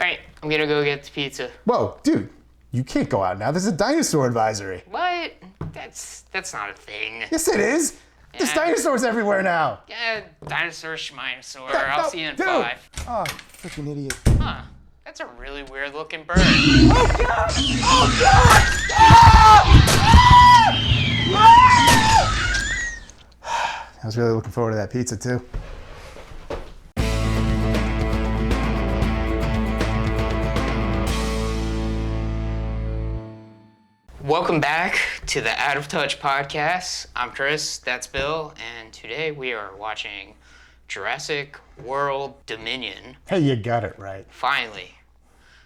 Alright, I'm gonna go get the pizza. Whoa, dude, you can't go out now. There's a dinosaur advisory. What? That's not a thing. Yes, it is. There's dinosaurs everywhere now. Yeah, dinosaur schminosaur. I'll see you in 5. Oh, freaking idiot. Huh. That's a really weird looking bird. Oh, God! Oh, God! I was really looking forward to that pizza, too. Welcome back to the Out of Touch podcast. I'm Chris, that's Bill, and today we are watching Jurassic World Dominion. Hey, you got it right. Finally.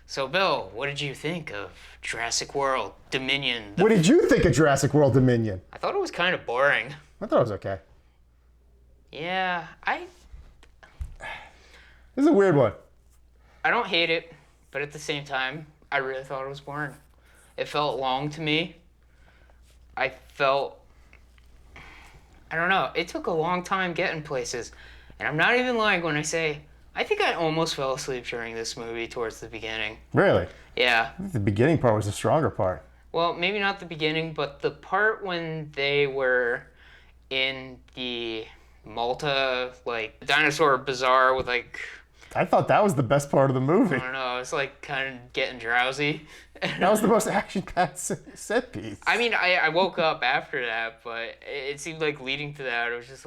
So, Bill, what did you think of Jurassic World Dominion? What did you think of Jurassic World Dominion? I thought it was kind of boring. I thought it was okay. Yeah, This is a weird one. I don't hate it, but at the same time, I really thought it was boring. It felt long to me. I don't know, it took a long time getting places. And I'm not even lying when I say, I think I almost fell asleep during this movie towards the beginning. Really? Yeah. I think the beginning part was the stronger part. Well, maybe not the beginning, but the part when they were in the Malta, dinosaur bazaar with I thought that was the best part of the movie. I don't know, I was kind of getting drowsy. That was the most action-packed set piece. I mean, I woke up after that, but it seemed like leading to that, it was just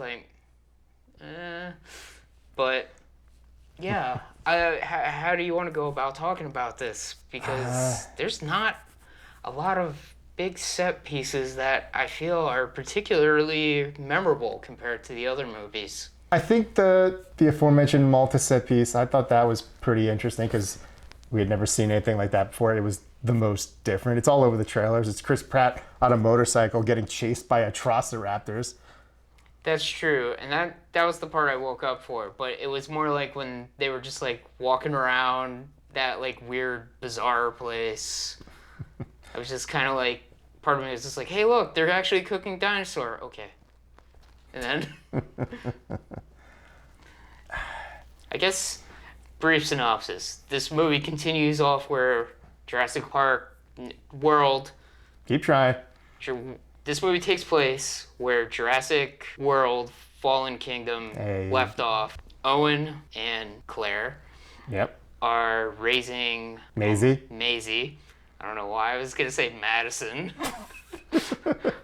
But, yeah. How do you want to go about talking about this? Because there's not a lot of big set pieces that I feel are particularly memorable compared to the other movies. I think the aforementioned Malta set piece, I thought that was pretty interesting because we had never seen anything like that before. It was the most different. It's all over the trailers. It's Chris Pratt on a motorcycle getting chased by Atrociraptors. That's true, and that was the part I woke up for, but it was more like when they were just walking around that weird bizarre place. I was just kind of part of me was just hey look, they're actually cooking dinosaur. Okay. And then I guess brief synopsis. This movie continues off where Jurassic Park World. Keep trying. This movie takes place where Jurassic World Fallen Kingdom left off. Owen and Claire are raising Maisie. I don't know why I was going to say Madison.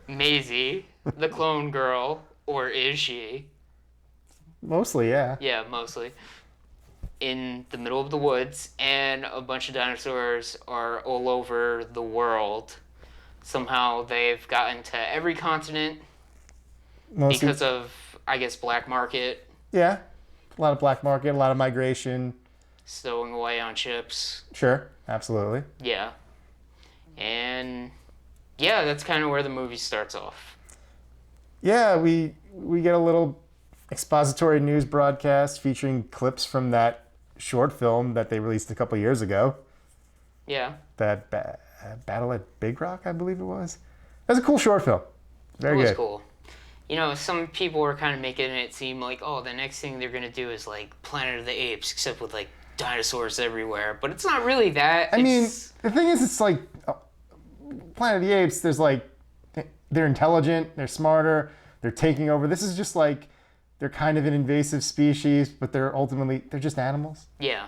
Maisie, the clone girl, or is she? Mostly, yeah. Yeah, mostly. In the middle of the woods, and a bunch of dinosaurs are all over the world. Somehow they've gotten to every continent because of, I guess, black market. Yeah, a lot of black market, a lot of migration. Stowing away on ships. Sure, absolutely. Yeah. And, yeah, that's kind of where the movie starts off. Yeah, we get a little expository news broadcast featuring clips from that short film that they released a couple years ago. Yeah. That Battle at Big Rock, I believe it was. That was a cool short film. Very good. It was cool. You know, some people were kind of making it seem the next thing they're going to do is Planet of the Apes, except with dinosaurs everywhere. But it's not really that. I mean, the thing is, it's Planet of the Apes, there's they're intelligent, they're smarter, they're taking over. This is just they're kind of an invasive species, but they're just animals. Yeah.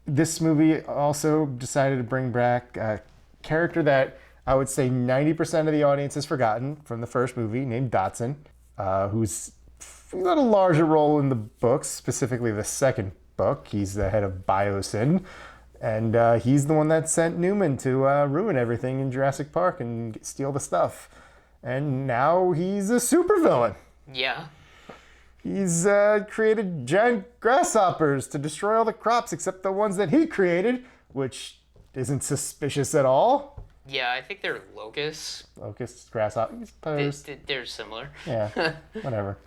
This movie also decided to bring back a character that I would say 90% of the audience has forgotten from the first movie, named Dotson, who's got a larger role in the books, specifically the second book. He's the head of Biosyn, and he's the one that sent Newman to ruin everything in Jurassic Park and steal the stuff. And now he's a supervillain. Yeah. He's created giant grasshoppers to destroy all the crops except the ones that he created, which isn't suspicious at all. Yeah, I think they're locusts. Locusts, grasshoppers, I suppose. They're similar. Yeah, whatever.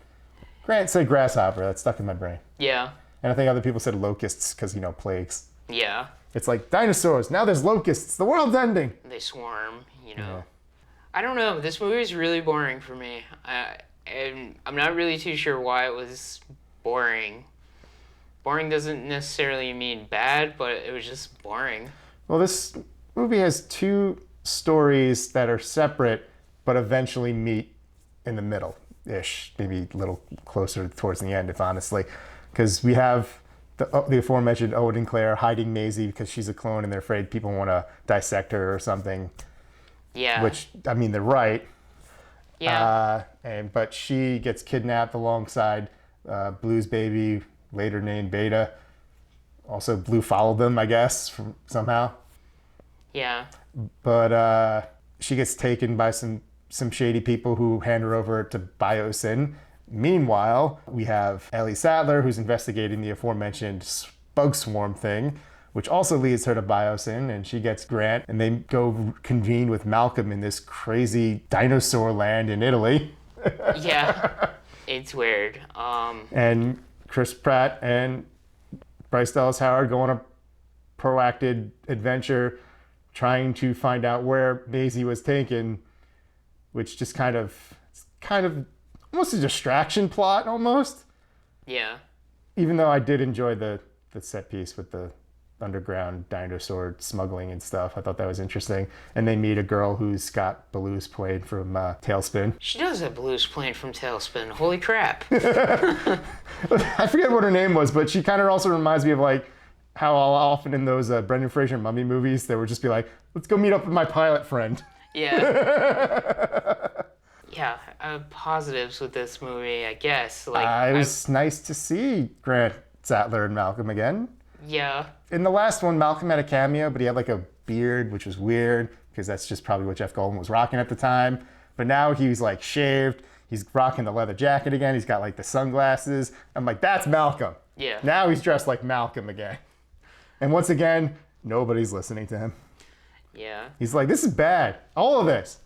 Grant said grasshopper. That stuck in my brain. Yeah. And I think other people said locusts because, plagues. Yeah. It's like dinosaurs. Now there's locusts. The world's ending. They swarm, Yeah. I don't know. This movie is really boring for me. And I'm not really too sure why it was boring. Boring doesn't necessarily mean bad, but it was just boring. Well, this movie has two stories that are separate, but eventually meet in the middle-ish, maybe a little closer towards the end, if honestly, because we have the aforementioned Owen and Claire hiding Maisie because she's a clone and they're afraid people want to dissect her or something. Yeah. Which, I mean, they're right. Yeah. But she gets kidnapped alongside Blue's baby, later named Beta. Also, Blue followed them, I guess, somehow. Yeah. But she gets taken by some shady people who hand her over to Biosyn. Meanwhile, we have Ellie Sattler, who's investigating the aforementioned bug swarm thing, which also leads her to Biosyn, and she gets Grant, and they go convene with Malcolm in this crazy dinosaur land in Italy. Yeah. It's weird. And Chris Pratt and Bryce Dallas Howard go on a proactive adventure trying to find out where Maisie was taken, which just kind of almost a distraction plot almost. Yeah. Even though I did enjoy the set piece with the underground dinosaur smuggling and stuff. I thought that was interesting. And they meet a girl who's got Belu's playing from Tailspin. She does have Belu's playing from Tailspin. Holy crap. I forget what her name was, but she kind of also reminds me of like how often in those Brendan Fraser mummy movies, they would just be like, let's go meet up with my pilot friend. Yeah. Yeah, positives with this movie, I guess. Like, it was nice to see Grant Sattler and Malcolm again. Yeah. In the last one, Malcolm had a cameo, but he had like a beard, which was weird because that's just probably what Jeff Goldblum was rocking at the time. But now he's like shaved. He's rocking the leather jacket again. He's got like the sunglasses. I'm like, that's Malcolm. Yeah. Now he's dressed like Malcolm again. And once again, nobody's listening to him. Yeah. He's like, this is bad. All of this.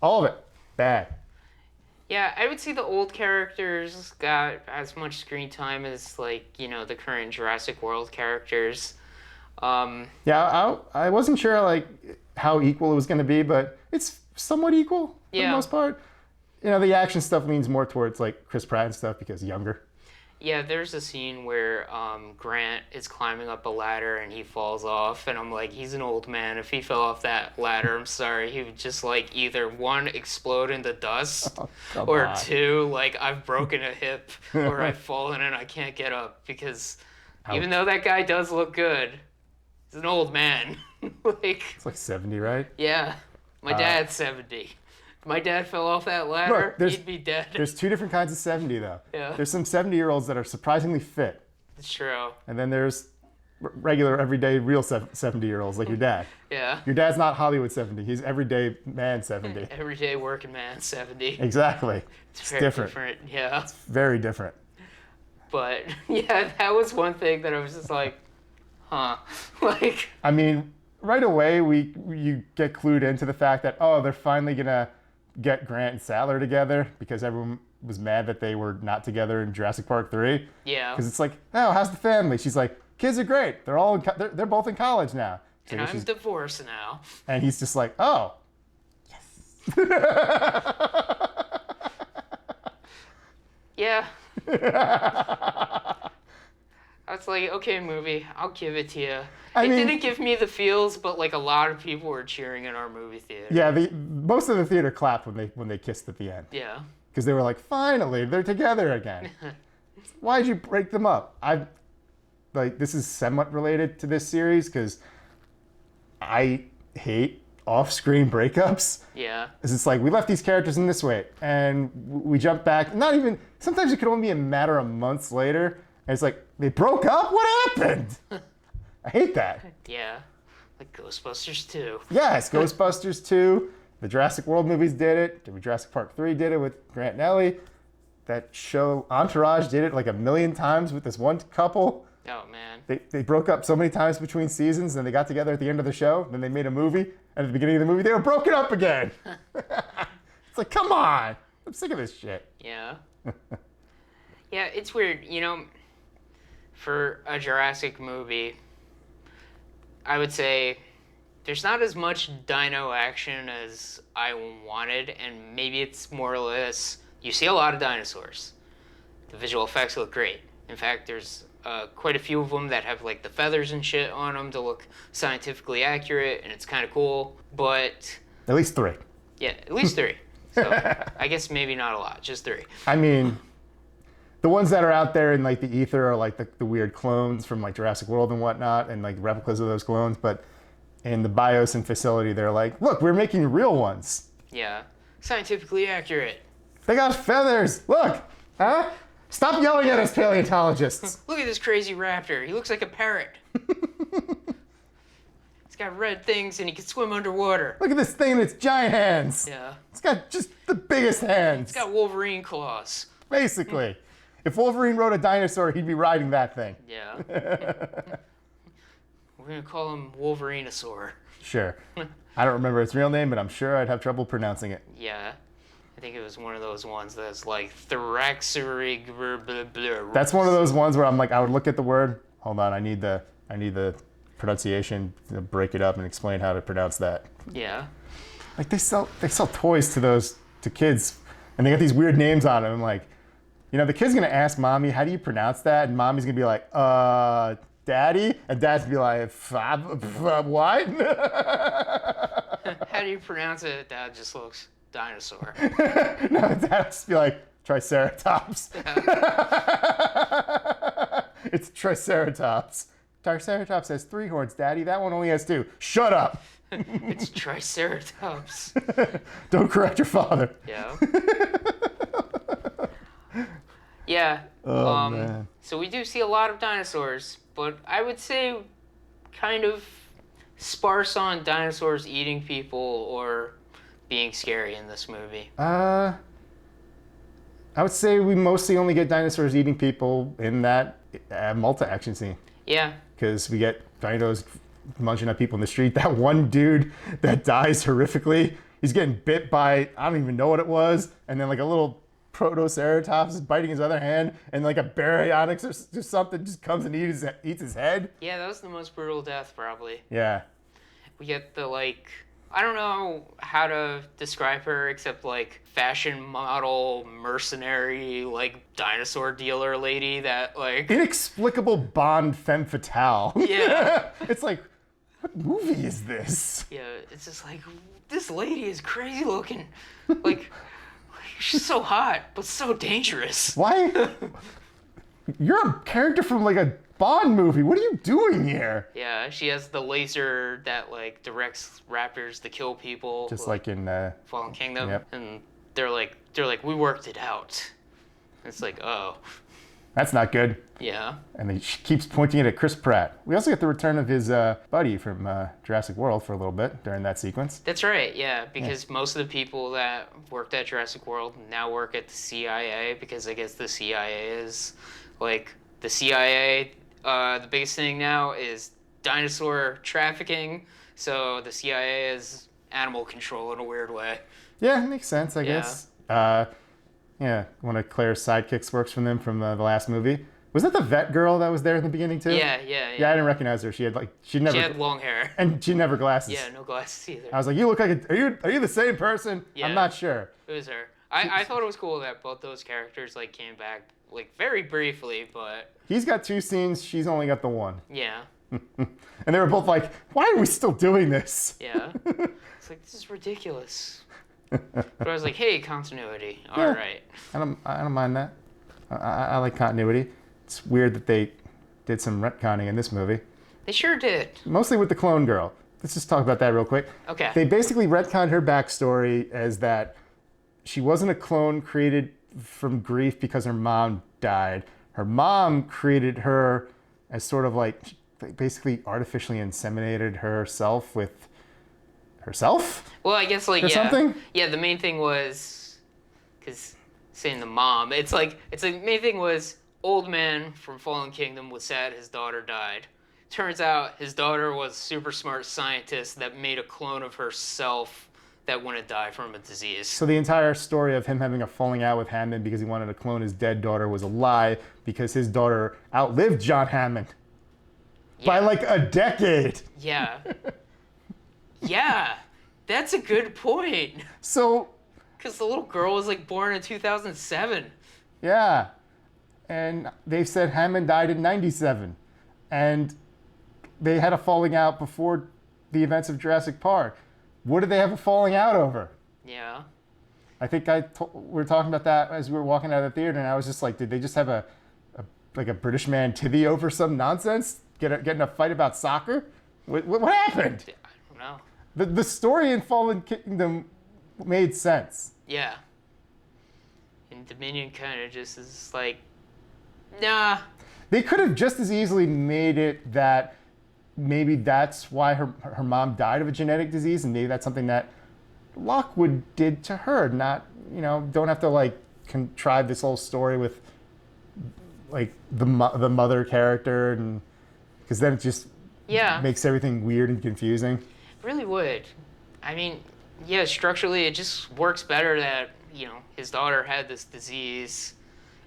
All of it. Bad. Yeah, I would say the old characters got as much screen time as, like, you know, the current Jurassic World characters. Yeah, I wasn't sure, like, how equal it was going to be, but it's somewhat equal for the most part. You know, the action stuff leans more towards, like, Chris Pratt and stuff because younger. Yeah, there's a scene where Grant is climbing up a ladder and he falls off, and I'm like, he's an old man. If he fell off that ladder, I'm sorry, he would just like either one, explode into dust, or two, like I've broken a hip or I've fallen and I can't get up because even though that guy does look good, he's an old man. Like, it's like 70, right? Yeah, my dad's 70. My dad fell off that ladder, Look, he'd be dead. There's two different kinds of 70, though. Yeah. There's some 70-year-olds that are surprisingly fit. It's true. And then there's regular, everyday, real 70-year-olds like your dad. Yeah. Your dad's not Hollywood 70. He's everyday man 70. Everyday working man 70. Exactly. It's very different. Yeah. It's very different. But, yeah, that was one thing that I was just like, huh. Like... I mean, right away, you get clued into the fact that, oh, they're finally going to get Grant and Sattler together because everyone was mad that they were not together in Jurassic Park 3. Yeah. Because it's like, oh, how's the family? She's like, kids are great. They're all they're both in college now. So and I'm divorced now. And he's just like, oh. Yes. Yeah. I was like, okay, movie, I'll give it to you. It didn't give me the feels, but like a lot of people were cheering in our movie theater. Yeah, most of the theater clapped when they kissed at the end. Yeah. Because they were like, finally, they're together again. Why'd you break them up? This is somewhat related to this series because I hate off-screen breakups. Yeah. Because it's like, we left these characters in this way, and we jump back. Sometimes it could only be a matter of months later, and it's like, they broke up? What happened? I hate that. Yeah. Like Ghostbusters 2. Yes, Ghostbusters 2. The Jurassic World movies did it. Jurassic Park 3 did it with Grant and Ellie. That show, Entourage, did it like 1,000,000 times with this one couple. Oh, man. They broke up so many times between seasons, and they got together at the end of the show. Then they made a movie, and at the beginning of the movie, they were broken up again. It's like, come on. I'm sick of this shit. Yeah. Yeah, it's weird. You know, for a Jurassic movie, I would say there's not as much dino action as I wanted, and maybe it's more or less, you see a lot of dinosaurs. The visual effects look great. In fact, there's quite a few of them that have like the feathers and shit on them to look scientifically accurate, and it's kind of cool. But At least 3. yeah, at least 3. So I guess maybe not a lot, just 3. I mean, the ones that are out there in like the ether are like the weird clones from like Jurassic World and whatnot, and like replicas of those clones. But in the Biosyn facility, they're like, look, we're making real ones. Yeah, scientifically accurate. They got feathers. Look, huh? Stop yelling at us, paleontologists. Look at this crazy raptor. He looks like a parrot. He's got red things and he can swim underwater. Look at this thing with its giant hands. Yeah. It's got just the biggest hands. It's got Wolverine claws. Basically. If Wolverine rode a dinosaur, he'd be riding that thing. Yeah. We're going to call him Wolverinosaur. Sure. I don't remember its real name, but I'm sure I'd have trouble pronouncing it. Yeah. I think it was one of those ones that's like Thoraxurig. That's one of those ones where I'm like, I would look at the word. Hold on, I need the pronunciation to break it up and explain how to pronounce that. Yeah. Like they sell toys to kids, and they got these weird names on them. I'm like, the kid's gonna ask mommy, how do you pronounce that? And mommy's gonna be like, daddy, and dad's gonna be like, what? How do you pronounce it? Dad just looks dinosaur. No, dad's just be like, Triceratops. It's Triceratops. Triceratops has 3 horns, daddy. That one only has 2. Shut up. It's Triceratops. Don't correct your father. Yeah. Yeah. Oh, man. So we do see a lot of dinosaurs, but I would say kind of sparse on dinosaurs eating people or being scary in this movie. I would say we mostly only get dinosaurs eating people in that multi-action scene. Yeah. Because we get dinos munching at people in the street. That one dude that dies horrifically, he's getting bit by, I don't even know what it was, and then like a little Protoceratops is biting his other hand, and like a Baryonyx or just something just comes and eats his head. Yeah, that was the most brutal death, probably. Yeah. We get the, like, I don't know how to describe her except, like, fashion model, mercenary, like, dinosaur dealer lady that, like... Inexplicable Bond femme fatale. Yeah. It's like, what movie is this? Yeah, it's just like, this lady is crazy looking. Like, she's so hot, but so dangerous. Why? You're a character from, like, a Bond movie. What are you doing here? Yeah, she has the laser that, like, directs raptors to kill people. Just like in Fallen Kingdom. Yep. And they're like, we worked it out. It's like, oh. That's not good. Yeah. And she keeps pointing it at Chris Pratt. We also get the return of his buddy from Jurassic World for a little bit during that sequence. That's right, yeah, because most of the people that worked at Jurassic World now work at the CIA, because I guess the CIA is, like, the CIA, the biggest thing now is dinosaur trafficking, so the CIA is animal control in a weird way. Yeah, it makes sense, I guess. Yeah, one of Claire's sidekicks works from them from the last movie. Was that the vet girl that was there in the beginning too? Yeah. Yeah, I didn't recognize her. She had she had long hair. And she never glasses. Yeah, no glasses either. I was like, you look like are you the same person? Yeah. I'm not sure. It was her. I thought it was cool that both those characters like came back like very briefly, but he's got 2 scenes, she's only got the 1. Yeah. And they were both like, why are we still doing this? Yeah. It's like, this is ridiculous. But I was like, hey, continuity. All right. I don't mind that. I like continuity. It's weird that they did some retconning in this movie. They sure did. Mostly with the clone girl. Let's just talk about that real quick. Okay. They basically retconned her backstory as that she wasn't a clone created from grief because her mom died. Her mom created her as sort of like basically artificially inseminated herself with herself? Well, I guess like or something? Yeah, the main thing was because saying the mom, it's like the main thing was old man from Fallen Kingdom was sad his daughter died. Turns out his daughter was a super smart scientist that made a clone of herself that wouldn't die from a disease. So the entire story of him having a falling out with Hammond because he wanted to clone his dead daughter was a lie because his daughter outlived John Hammond by like a decade. Yeah. Yeah, that's a good point. So... Because the little girl was like born in 2007. Yeah. and they've said Hammond died in 97. And they had a falling out before the events of Jurassic Park. What did they have a falling out over? Yeah. I think we were talking about that as we were walking out of the theater, and I was just like, did they just have a British man tivy over some nonsense? Get in a fight about soccer? What happened? I don't know. The story in Fallen Kingdom made sense. Yeah. And Dominion kind of just is like, nah. They could have just as easily made it that maybe that's why her mom died of a genetic disease, and maybe that's something that Lockwood did to her. Not, don't have to like contrive this whole story with like the mother character, and because then it just makes everything weird and confusing. It really would. I mean, yeah, structurally it just works better that, his daughter had this disease.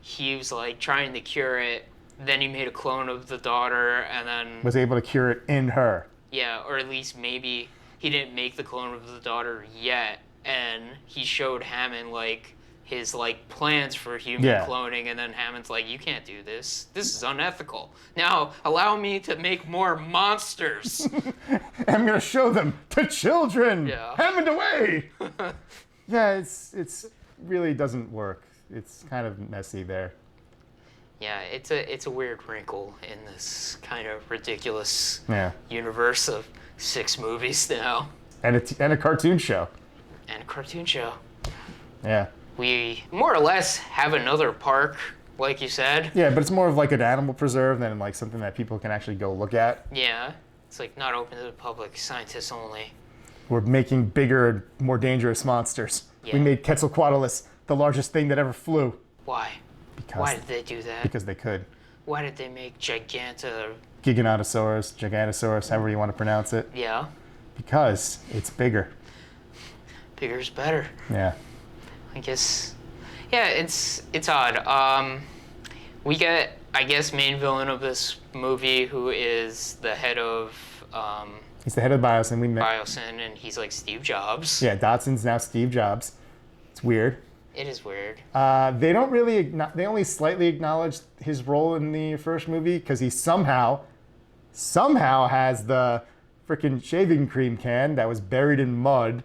He was like trying to cure it. Then he made a clone of the daughter and then was able to cure it in her. Yeah, or at least maybe he didn't make the clone of the daughter yet, and he showed Hammond like his like plans for human cloning, and then Hammond's like, you can't do this. This is unethical. Now allow me to make more monsters. I'm gonna show them to children. Yeah. Hammond away. Yeah, it's really doesn't work. It's kind of messy there. Yeah, it's a weird wrinkle in this kind of ridiculous universe of 6 movies now. And a cartoon show. And a cartoon show. Yeah. We more or less have another park, like you said. Yeah, but it's more of like an animal preserve than like something that people can actually go look at. Yeah, it's like not open to the public, scientists only. We're making bigger, more dangerous monsters. Yeah. We made Quetzalcoatlus the largest thing that ever flew. Why? Why did they do that? Because they could. Why did they make Gigantosaurus, however you want to pronounce it? Yeah. Because it's bigger. Bigger's better. Yeah. I guess. Yeah, it's odd. We get, I guess, main villain of this movie who is the head of. He's the head of Biosyn. Biosyn, and he's like Steve Jobs. Yeah, Dotson's now Steve Jobs. It's weird. It is weird. They don't really. They only slightly acknowledge his role in the first movie because he somehow has the freaking shaving cream can that was buried in mud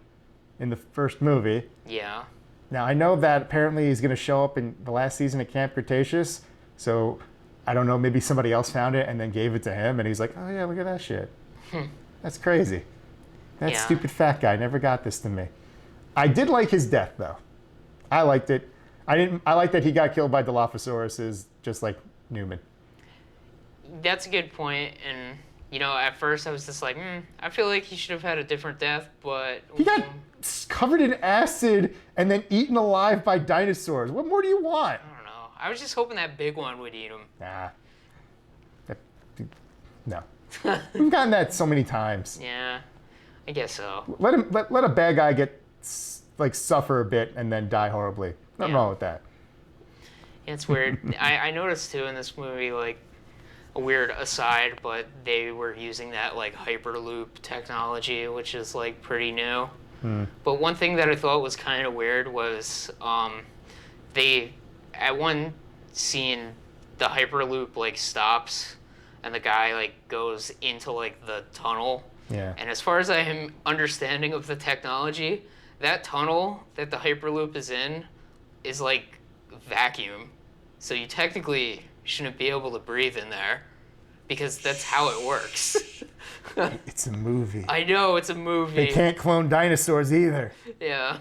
in the first movie. Yeah. Now I know that apparently he's going to show up in the last season of Camp Cretaceous. So I don't know. Maybe somebody else found it and then gave it to him, and he's like, "Oh yeah, look at that shit. That's crazy. That stupid fat guy never got this to me." I did like his death though. I liked it. I like that he got killed by Dilophosaurus, just like Newman. That's a good point, and at first I was just like, I feel like he should have had a different death, but he got covered in acid and then eaten alive by dinosaurs. What more do you want? I don't know. I was just hoping that big one would eat him. Nah. No. We've gotten that so many times. Yeah, I guess so. Let a bad guy get suffer a bit and then die horribly. Nothing wrong with that. Yeah, it's weird. I noticed too in this movie, like a weird aside, but they were using that like Hyperloop technology, which is like pretty new. But one thing that I thought was kind of weird was they at one scene the Hyperloop like stops and the guy like goes into like the tunnel. Yeah. And as far as I am understanding of the technology, that tunnel that the Hyperloop is in is like vacuum. So you technically shouldn't be able to breathe in there because that's how it works. It's a movie. I know, it's a movie. They can't clone dinosaurs either. Yeah.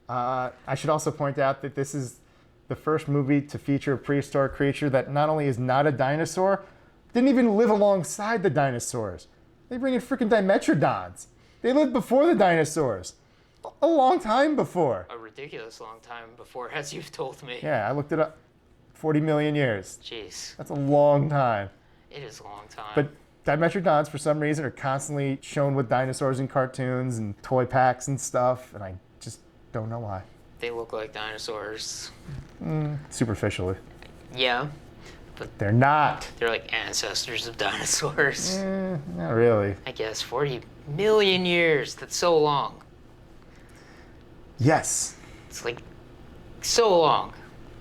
I should also point out that this is the first movie to feature a prehistoric creature that not only is not a dinosaur, didn't even live alongside the dinosaurs. They bring in freaking Dimetrodons. They lived before the dinosaurs. A long time before. A ridiculous long time before, as you've told me. Yeah, I looked it up. 40 million years. Jeez. That's a long time. It is a long time. But Dimetrodons, for some reason, are constantly shown with dinosaurs in cartoons and toy packs and stuff, and I just don't know why. They look like dinosaurs. Superficially. Yeah. But they're not. They're like ancestors of dinosaurs. Not really. I guess 40 million years. That's so long. Yes. It's like so long.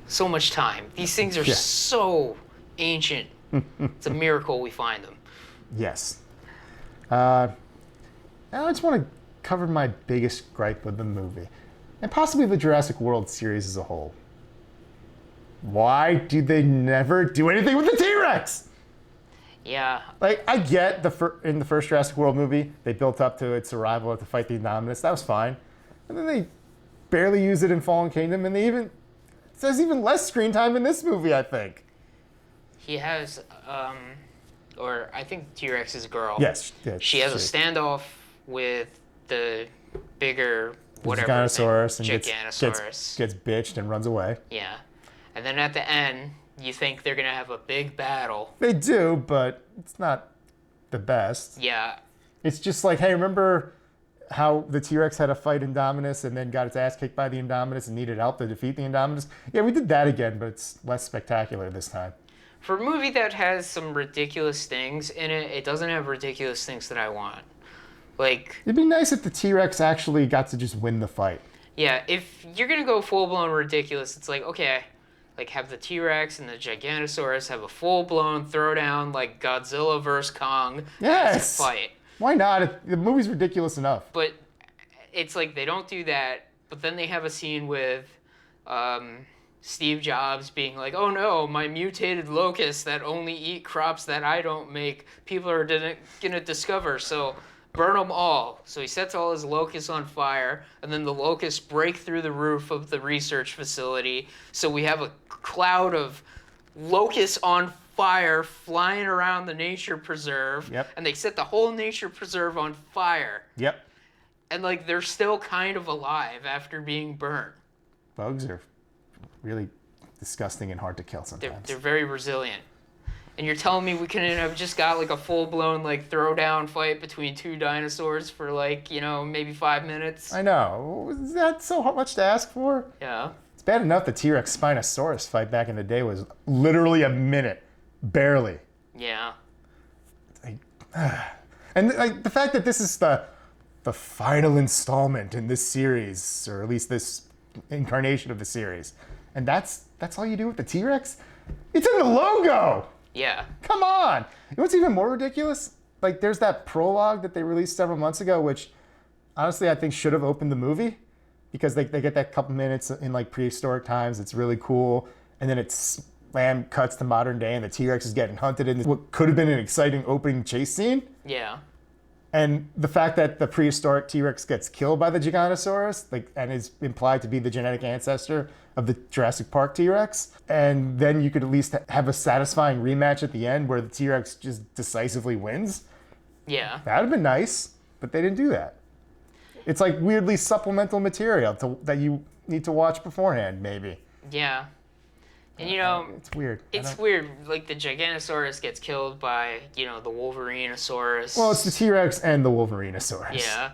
So much time. These things are Yeah. so ancient. It's a miracle we find them. Yes. Now I just want to cover my biggest gripe with the movie, and possibly the Jurassic World series as a whole. Why do they never do anything with the T-Rex? Yeah. Like, I get in the first Jurassic World movie, they built up to its arrival to fight the Indominus. That was fine. And then they barely use it in Fallen Kingdom, and it says even less screen time in this movie, I think. He has, or I think T-Rex is a girl. Yes. Yeah, She has a standoff with the bigger whatever Giganosaurus thing. and Giganosaurus. gets bitched and runs away. Yeah. And then at the end, you think they're going to have a big battle. They do, but it's not the best. Yeah. It's just like, hey, remember how the T-Rex had a fight Indominus and then got its ass kicked by the Indominus and needed help to defeat the Indominus? Yeah, we did that again, but it's less spectacular this time. For a movie that has some ridiculous things in it, it doesn't have ridiculous things that I want. Like, it'd be nice if the T-Rex actually got to just win the fight. Yeah, if you're going to go full-blown ridiculous, it's like, okay, like have the T-Rex and the Giganosaurus have a full-blown throwdown like Godzilla vs. Kong Yes! fight. Why not? The movie's ridiculous enough. But it's like they don't do that, but then they have a scene with Steve Jobs being like, oh no, my mutated locusts that only eat crops that I don't make, people are going to discover, so burn them all. So he sets all his locusts on fire, and then the locusts break through the roof of the research facility. So we have a cloud of locusts on fire flying around the nature preserve. Yep. And they set the whole nature preserve on fire. Yep. And like they're still kind of alive after being burned. Bugs are really disgusting and hard to kill sometimes. They're very resilient. And you're telling me we couldn't have just got like a full-blown like throwdown fight between two dinosaurs for like, maybe 5 minutes? I know. Is that so much to ask for? Yeah. It's bad enough the T-Rex Spinosaurus fight back in the day was literally a minute. Barely. Yeah. And like the fact that this is the final installment in this series, or at least this incarnation of the series, and that's all you do with the T-Rex? It's in the logo! Yeah. Come on! You know what's even more ridiculous? Like, there's that prologue that they released several months ago, which honestly I think should have opened the movie, because they get that couple minutes in like prehistoric times. It's really cool, and then it's cuts to modern day, and the T-Rex is getting hunted in what could have been an exciting opening chase scene. Yeah. And the fact that the prehistoric T-Rex gets killed by the Giganosaurus, and is implied to be the genetic ancestor of the Jurassic Park T-Rex, and then you could at least have a satisfying rematch at the end where the T-Rex just decisively wins. Yeah. That would have been nice, but they didn't do that. It's like weirdly supplemental material that you need to watch beforehand, maybe. Yeah. And it's weird. It's weird. Like the Giganosaurus gets killed by, the Wolverinosaurus. Well, it's the T-Rex and the Wolverinosaurus. Yeah.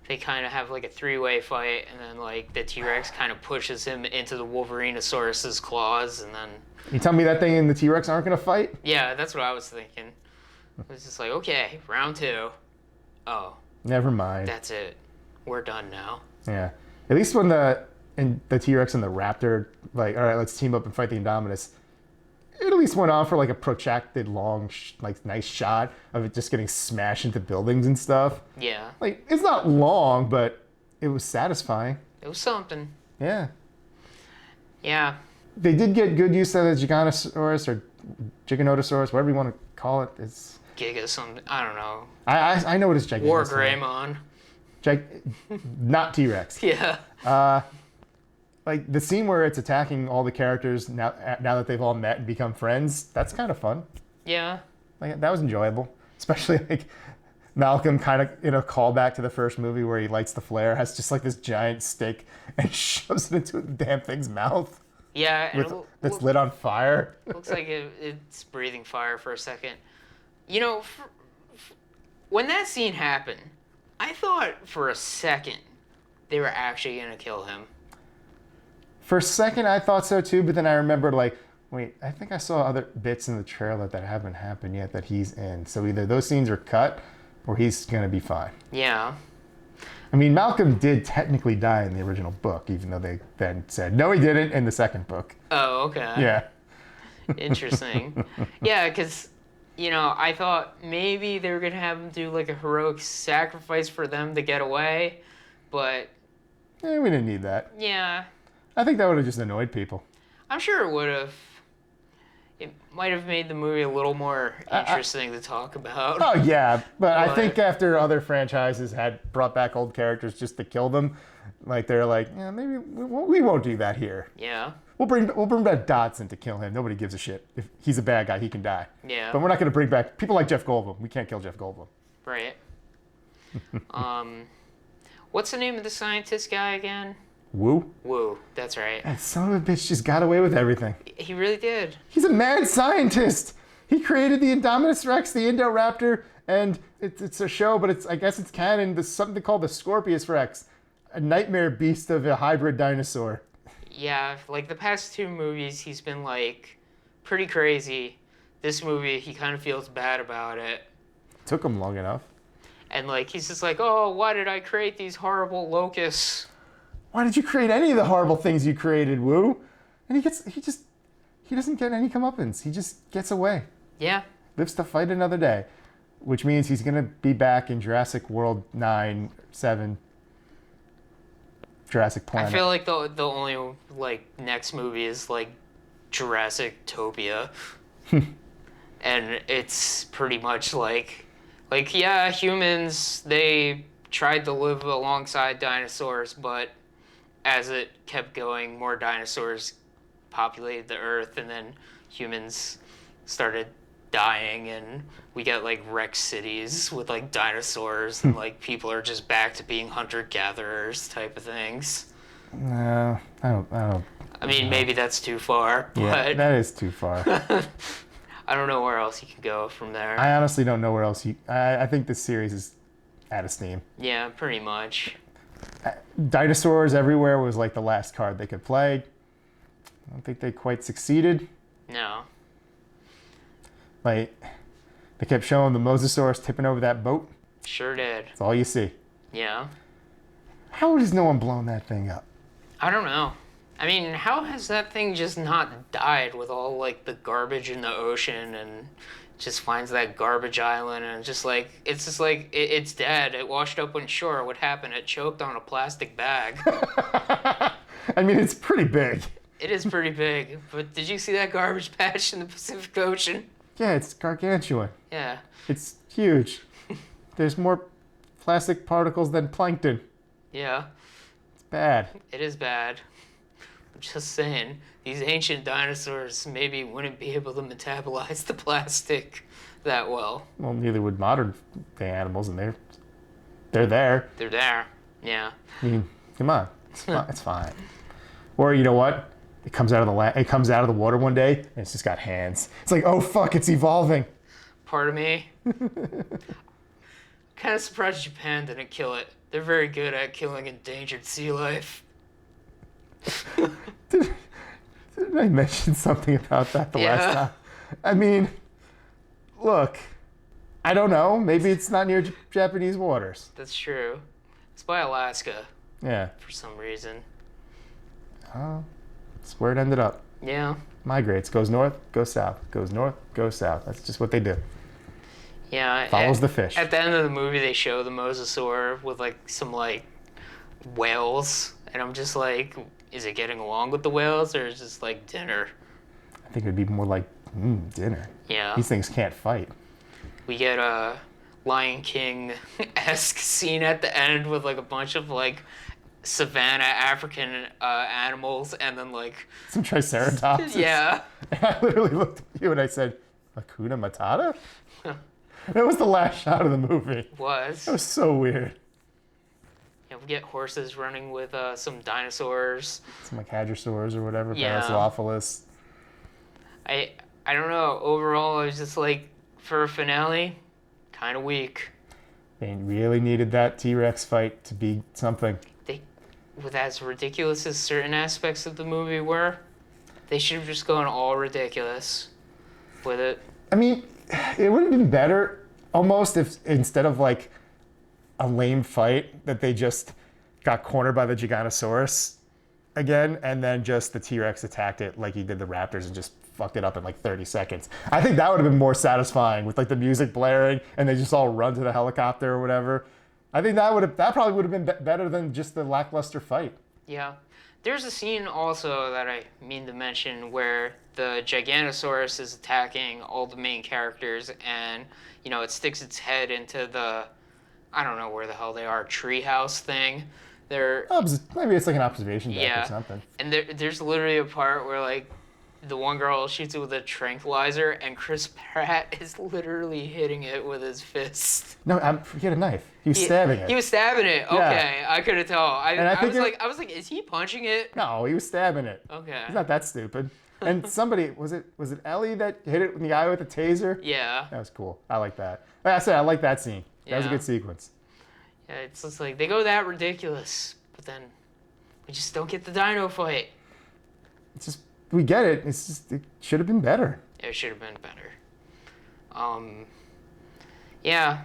They kind of have like a three-way fight, and then like the T-Rex kind of pushes him into the Wolverinosaurus's claws, and then. You tell me that thing and the T-Rex aren't gonna fight? Yeah, that's what I was thinking. It was just like, okay, round 2. Oh. Never mind. That's it. We're done now. Yeah. At least when the T-Rex and the Raptor, like, all right, let's team up and fight the Indominus, it at least went on for like a protracted, long, nice shot of it just getting smashed into buildings and stuff. Yeah. Like, it's not long, but it was satisfying. It was something. Yeah. Yeah. They did get good use of the Giganosaurus or Giganotosaurus, whatever you want to call it. It's Giga something. I don't know. I know it is Giganotosaurus. Wargreymon. Not T-Rex. Yeah. Like the scene where it's attacking all the characters now that they've all met and become friends, that's kind of fun. Yeah. Like that was enjoyable, especially like Malcolm kind of in a callback to the first movie where he lights the flare, has just like this giant stick and shoves it into the damn thing's mouth. Yeah. And that's lit on fire. Looks like it's breathing fire for a second. When that scene happened, I thought for a second they were actually going to kill him. For a second, I thought so too, but then I remembered, like, wait, I think I saw other bits in the trailer that haven't happened yet that he's in. So either those scenes are cut or he's going to be fine. Yeah. I mean, Malcolm did technically die in the original book, even though they then said, no, he didn't in the second book. Oh, okay. Yeah. Interesting. Yeah, because, I thought maybe they were going to have him do like a heroic sacrifice for them to get away, but We didn't need that. yeah, I think that would have just annoyed people. I'm sure it would have. It might have made the movie a little more interesting to talk about. Oh, yeah, but I think after other franchises had brought back old characters just to kill them, like they're like, yeah, maybe we won't do that here. Yeah. We'll bring back Dodson to kill him. Nobody gives a shit. If he's a bad guy, he can die. Yeah. But we're not going to bring back people like Jeff Goldblum. We can't kill Jeff Goldblum. Right. What's the name of the scientist guy again? Woo? Woo, that's right. That son of a bitch just got away with everything. He really did. He's a mad scientist. He created the Indominus Rex, the Indoraptor, and it's a show, but I guess it's canon. There's something called the Scorpius Rex, a nightmare beast of a hybrid dinosaur. Yeah, like the past 2 movies, he's been like pretty crazy. This movie, he kind of feels bad about it. Took him long enough. And like he's just like, oh, why did I create these horrible locusts? Why did you create any of the horrible things you created, Woo? And he doesn't get any comeuppance. He just gets away. Yeah. Lives to fight another day. Which means he's going to be back in Jurassic World 9, 7, Jurassic Planet. I feel like the only like next movie is like Jurassic Topia. And it's pretty much like yeah, humans, they tried to live alongside dinosaurs, but as it kept going, more dinosaurs populated the earth, and then humans started dying, and we get like wrecked cities with like dinosaurs, and like people are just back to being hunter-gatherers type of things. No, I don't. I mean, maybe that's too far, but Yeah, that is too far. I don't know where else you can go from there. I honestly don't know where else I think this series is out of steam. Yeah, pretty much. Dinosaurs everywhere was like the last card they could play. I don't think they quite succeeded. No. Like, they kept showing the Mosasaurus tipping over that boat. Sure did. That's all you see. Yeah. How has no one blown that thing up? I don't know. I mean, how has that thing just not died with all like the garbage in the ocean, and just finds that garbage island, and it's dead. It washed up on shore. What happened? It choked on a plastic bag. I mean, it's pretty big. It is pretty big, but did you see that garbage patch in the Pacific Ocean? Yeah, it's gargantuan. Yeah. It's huge. There's more plastic particles than plankton. Yeah. It's bad. It is bad. I'm just saying, these ancient dinosaurs maybe wouldn't be able to metabolize the plastic that well. Well, neither would modern day animals, and they're there. They're there. Yeah. I mean, come on, it's fine. Or you know what? It comes out of the water one day, and it's just got hands. It's like, oh fuck, it's evolving. Part of me. Kind of surprised Japan didn't kill it. They're very good at killing endangered sea life. Didn't I mention something about that the last time? I mean, look, I don't know. Maybe it's not near Japanese waters. That's true. It's by Alaska Yeah. for some reason. Oh, that's where it ended up. Yeah. Migrates, goes north, goes south, goes north, goes south. That's just what they do. Yeah. Follows the fish. At the end of the movie, they show the mosasaur with like some like whales, and I'm just like, is it getting along with the whales, or is this like dinner? I think it would be more like dinner. Yeah. These things can't fight. We get a Lion King-esque scene at the end with like a bunch of like savanna African animals, and then like Some triceratops. yeah. I literally looked at you and I said, Hakuna Matata? That was the last shot of the movie. Was. That was so weird. Yeah, we get horses running with some dinosaurs. Some like hadrosaurs or whatever. Yeah. Parasaurolophus. I don't know. Overall, I was just like, for a finale, kind of weak. They really needed that T-Rex fight to be something. With as ridiculous as certain aspects of the movie were, they should have just gone all ridiculous with it. I mean, it would have been better almost if instead of like a lame fight that they just got cornered by the Giganosaurus again, and then just the T-Rex attacked it like he did the Raptors and just fucked it up in like 30 seconds. I think that would have been more satisfying with like the music blaring and they just all run to the helicopter or whatever. I think that probably would have been better than just the lackluster fight. Yeah. There's a scene also that I mean to mention where the Giganosaurus is attacking all the main characters and, you know, it sticks its head into the, I don't know where the hell they are, treehouse thing. Maybe it's like an observation deck Yeah. or something. And there's literally a part where, like, the one girl shoots it with a tranquilizer and Chris Pratt is literally hitting it with his fist. No, he had a knife. He was stabbing it. He was stabbing it. Okay, Yeah. I couldn't tell. I was like, is he punching it? No, he was stabbing it. Okay. He's not that stupid. And somebody, was it Ellie that hit it in the eye with a taser? Yeah. That was cool. I like that. Like I said, I like that scene. That was a Yeah. good sequence. Yeah, it's just like, they go that ridiculous, but then we just don't get the dino fight. It's just, we get it. It's just, it should have been better. It should have been better. Yeah,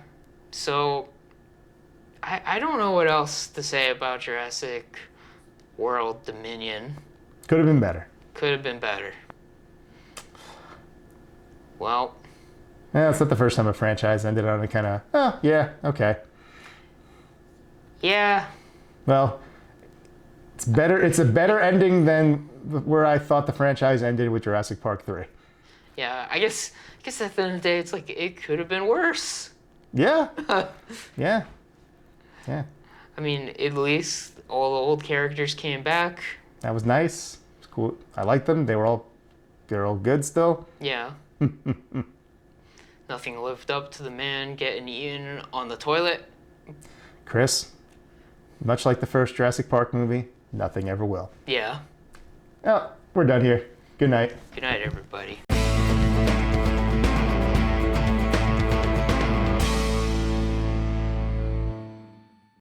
so I don't know what else to say about Jurassic World Dominion. Could have been better. Could have been better. Well, Yeah, it's not the first time a franchise ended on a kind of, oh, yeah, okay. yeah, Well, it's better. It's a better ending than where I thought the franchise ended with Jurassic Park 3. yeah. I guess at the end of the day, it's like it could have been worse. Yeah. Yeah. Yeah. I mean, at least all the old characters came back. That was nice. It was cool. I liked them. They're all good still. Yeah. Nothing lived up to the man getting eaten on the toilet. Chris, much like the first Jurassic Park movie, nothing ever will. Yeah. Oh, we're done here. Good night. Good night, everybody.